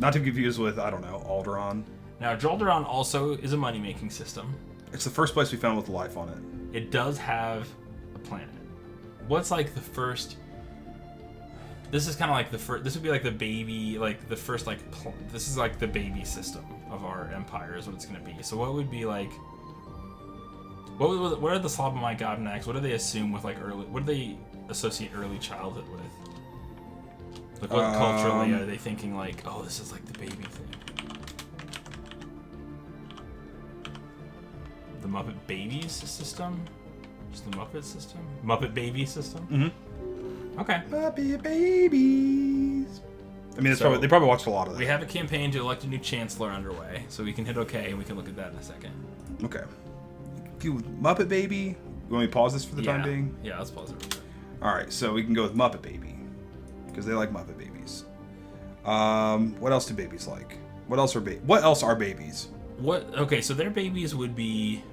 S3: Not to be confused with, I don't know, Alderon.
S2: Now, Jolderon also is a money-making system.
S3: It's the first place we found with life on it.
S2: It does have a planet. What's like the first... This is kind of like the first... This would be like the baby, like the first like... This is like the baby system of our empire is what it's going to be. So what would be like... What are the SlobOnMyGobKnax? What do they assume with like early... What do they associate early childhood with? Like what culturally are they thinking like, oh, this is like the baby thing? The Muppet Babies system? Just the Muppet system? Muppet Baby system?
S3: Mm-hmm.
S2: Okay.
S3: Puppy babies. I mean,
S2: So-
S3: they probably watched a lot of that.
S2: We have a campaign to elect a new chancellor underway, so we can hit OK and we can look at that in a second.
S3: Okay. Muppet Baby. You want me to pause this for the time being?
S2: Yeah, let's pause it.
S3: All right, so we can go with Muppet Baby because they like Muppet Babies. What else do babies like? What else are babies?
S2: Okay, so their babies would be...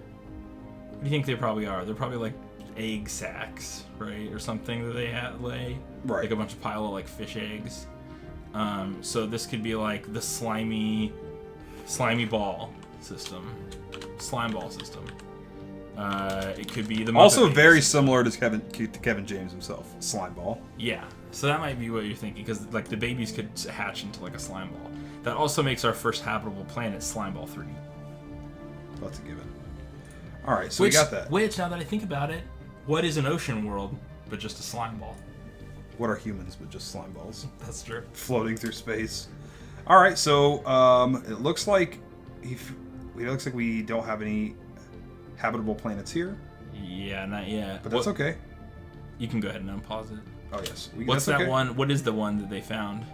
S2: What do you think they probably are? They're probably like egg sacs, right? Or something that they lay.
S3: Right.
S2: Like a bunch of pile of like fish eggs. So this could be like the slimy ball system. Slime ball system. It could be the Muppet
S3: Also
S2: Babies.
S3: very similar to Kevin James himself, Slime Ball.
S2: Yeah, so that might be what you're thinking, because like the babies could hatch into like a slime ball. That also makes our first habitable planet Slime Ball 3.
S3: That's a given. All right, so we got that.
S2: Which, now that I think about it, what is an ocean world but just a slime ball?
S3: What are humans but just slime balls
S2: That's true.
S3: floating through space? All right, so it looks like we don't have any habitable planets here,
S2: Yeah, not yet.
S3: but that's okay.
S2: You can go ahead and unpause it.
S3: Oh yes.
S2: What's
S3: that's
S2: that
S3: okay.
S2: one? What is the one that they found?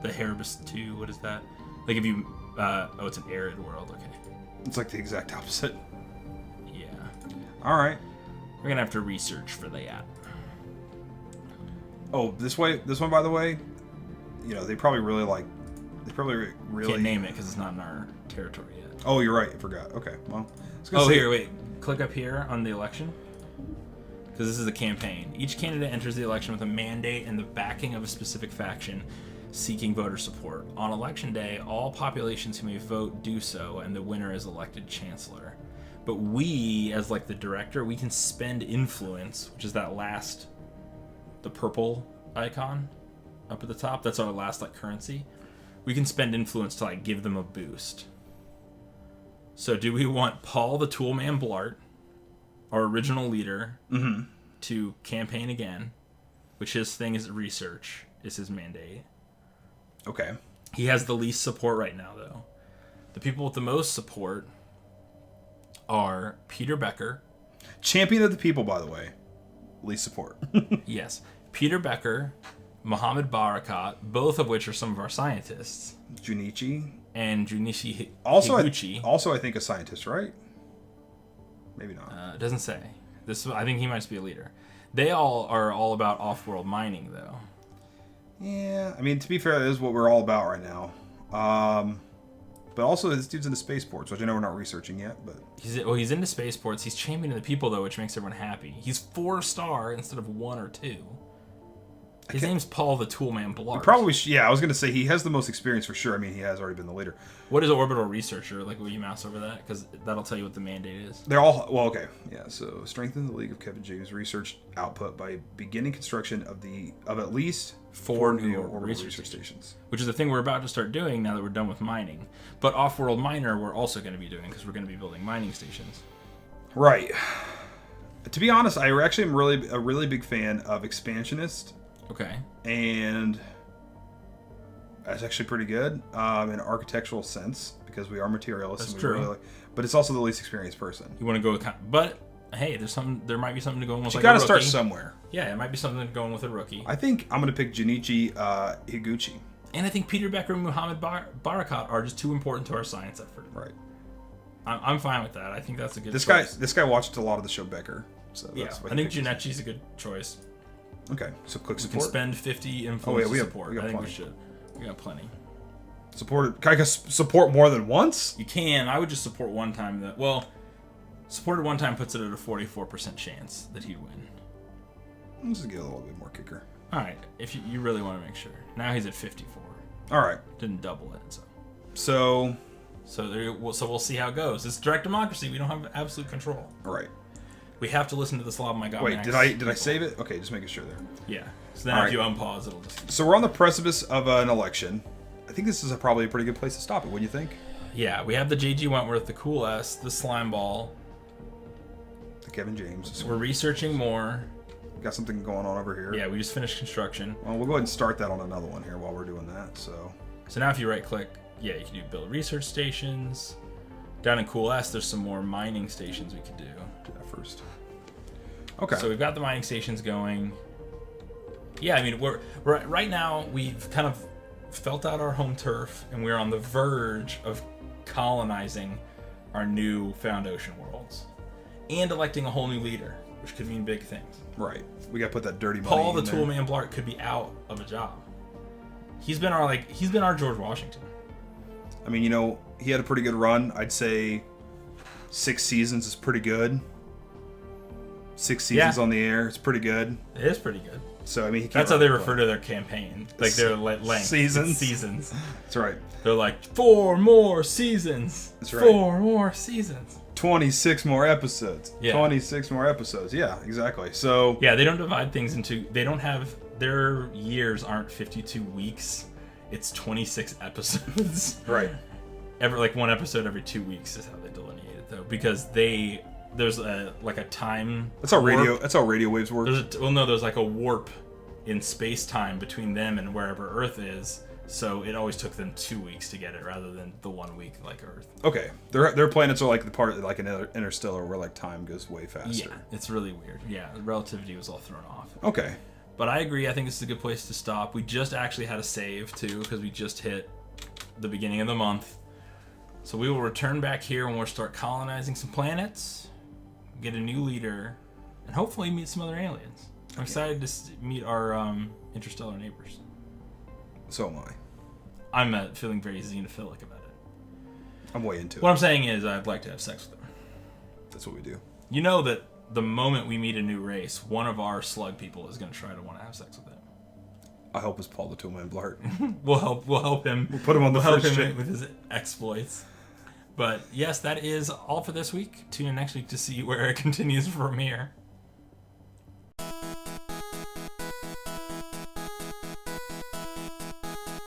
S2: The Harabus 2. What is that? Like if you Oh, it's an arid world. Okay.
S3: It's like the exact opposite.
S2: Yeah.
S3: All right.
S2: We're gonna have to research for that.
S3: Oh, this one, by the way, you know, they probably really.
S2: Can't name it because it's not in our territory yet.
S3: Oh, you're right. I forgot. Okay. Well.
S2: Here, wait. Click up here on the election. Because this is a campaign. Each candidate enters the election with a mandate and the backing of a specific faction seeking voter support. On election day, all populations who may vote do so, and the winner is elected chancellor. But we, as like the director, we can spend influence, which is that the purple icon up at the top. That's our last like currency. We can spend influence to like give them a boost. So do we want Paul the Toolman Blart, our original leader, to campaign again, which his thing is research, is his mandate.
S3: Okay.
S2: He has the least support right now, though. The people with the most support are Peter Becker.
S3: Champion of the people, by the way. Least support.
S2: Yes. Peter Becker, Mohammed Barakat, both of which are some of our scientists.
S3: Junichi.
S2: And Junichi
S3: Also,
S2: Higuchi.
S3: I think a scientist, right? Maybe not.
S2: It doesn't say. I think he might be a leader. They all are all about off-world mining, though.
S3: Yeah, I mean, to be fair, that is what we're all about right now. But also, this dude's into spaceports, which I know we're not researching yet, but...
S2: He's into spaceports. He's championing the people, though, which makes everyone happy. He's 4-star instead of 1 or 2. His name's Paul the Toolman Blart.
S3: Probably, yeah, I was going to say he has the most experience for sure. I mean, he has already been the leader.
S2: What is orbital researcher? Like, will you mouse over that? Because that'll tell you what the mandate is.
S3: They're all, well, okay. Yeah, so strengthen the League of Kevin James research output by beginning construction of at least 4 new orbital research stations.
S2: Which is the thing we're about to start doing now that we're done with mining. But off-world miner we're also going to be doing because we're going to be building mining stations.
S3: Right. To be honest, I actually am a really big fan of Expansionist.
S2: Okay.
S3: And that's actually pretty good in an architectural sense because we are materialists.
S2: That's
S3: and
S2: true.
S3: Really but it's also the least experienced person.
S2: You want to go with... But, hey, there might be something to go with
S3: You
S2: like
S3: got to
S2: a
S3: start
S2: rookie.
S3: somewhere.
S2: Yeah, it might be something going with a rookie.
S3: I think I'm going to pick Junichi Higuchi.
S2: And I think Peter Becker and Mohammed Barakat are just too important to our science effort.
S3: Right.
S2: I'm fine with that. I think that's a good
S3: This guy watched a lot of the show Becker. So
S2: yeah,
S3: that's
S2: I think Junichi's a good choice.
S3: Okay, so click
S2: We
S3: support.
S2: can spend 50 influence
S3: we
S2: support.
S3: got
S2: I think
S3: plenty.
S2: we should. We got plenty.
S3: Can I support more than once?
S2: You can. I would just support one time. Supported one time puts it at a 44% chance that he'd win.
S3: Let's just get a little bit more kicker.
S2: All right, if you really want to make sure. Now he's at 54.
S3: All right.
S2: Didn't double it,
S3: So
S2: we'll see how it goes. It's direct democracy. We don't have absolute control.
S3: all right.
S2: We have to listen to the SlobOnMyGobKnax.
S3: Wait, did I save it? Okay, just making sure there.
S2: Yeah. So then
S3: All
S2: if
S3: right.
S2: you unpause, it'll just...
S3: So we're on the precipice of an election. I think this is probably a pretty good place to stop it. What do you think?
S2: Yeah, we have the J.G. Wentworth, the Cool S, the Slime Ball.
S3: The Kevin James.
S2: We're researching more.
S3: Got something going on over here.
S2: Yeah, we just finished construction.
S3: Well, we'll go ahead and start that on another one here while we're doing that. So
S2: now if you right click, yeah, you can do build research stations. Down in Cool S, there's some more mining stations we could do.
S3: do that first. Okay.
S2: So we've got the mining stations going. Yeah, I mean, we're right now we've kind of felt out our home turf, and we're on the verge of colonizing our new found ocean worlds and electing a whole new leader, which could mean big things.
S3: Right. We got to put that dirty money
S2: Paul the
S3: in there.
S2: Toolman Blart could be out of a job. He's been our George Washington.
S3: I mean, you know, he had a pretty good run. I'd say 6 seasons is pretty good. 6 seasons on the air, it's pretty good.
S2: It is pretty good.
S3: So I mean,
S2: That's how they refer to their campaign, like their length.
S3: Seasons.
S2: Seasons.
S3: That's right.
S2: They're like 4 more seasons.
S3: That's right.
S2: 4 more seasons.
S3: 26 more episodes.
S2: Yeah.
S3: 26 more episodes. Yeah, exactly. So
S2: Yeah, they don't divide things into. They don't have their years aren't 52 weeks. It's 26 episodes.
S3: right.
S2: Like one episode every 2 weeks is how they delineate it, though, because there's a time.
S3: That's how radio.
S2: warp.
S3: That's how radio waves work.
S2: There's like a warp in space time between them and wherever Earth is. So it always took them 2 weeks to get it, rather than the 1 week like Earth.
S3: Okay, their planets are like the part like an interstellar where like time goes way faster.
S2: Yeah, it's really weird. Yeah, the relativity was all thrown off.
S3: Okay.
S2: But I agree. I think this is a good place to stop. We just actually had a save too, because we just hit the beginning of the month. So we will return back here when we'll start colonizing some planets, get a new leader, and hopefully meet some other aliens. I'm excited to meet our interstellar neighbors.
S3: So am I.
S2: I'm feeling very xenophilic about it.
S3: I'm way into
S2: What
S3: it.
S2: I'm saying is I'd like to have sex with them.
S3: That's what we do.
S2: You know that the moment we meet a new race, one of our slug people is going to try to want to have sex with them.
S3: I hope it's Paul the Toolman Blart.
S2: We'll help him.
S3: We'll put him on the
S2: help
S3: first
S2: him
S3: ship.
S2: with his exploits. But yes, that is all for this week. Tune in next week to see where it continues from here.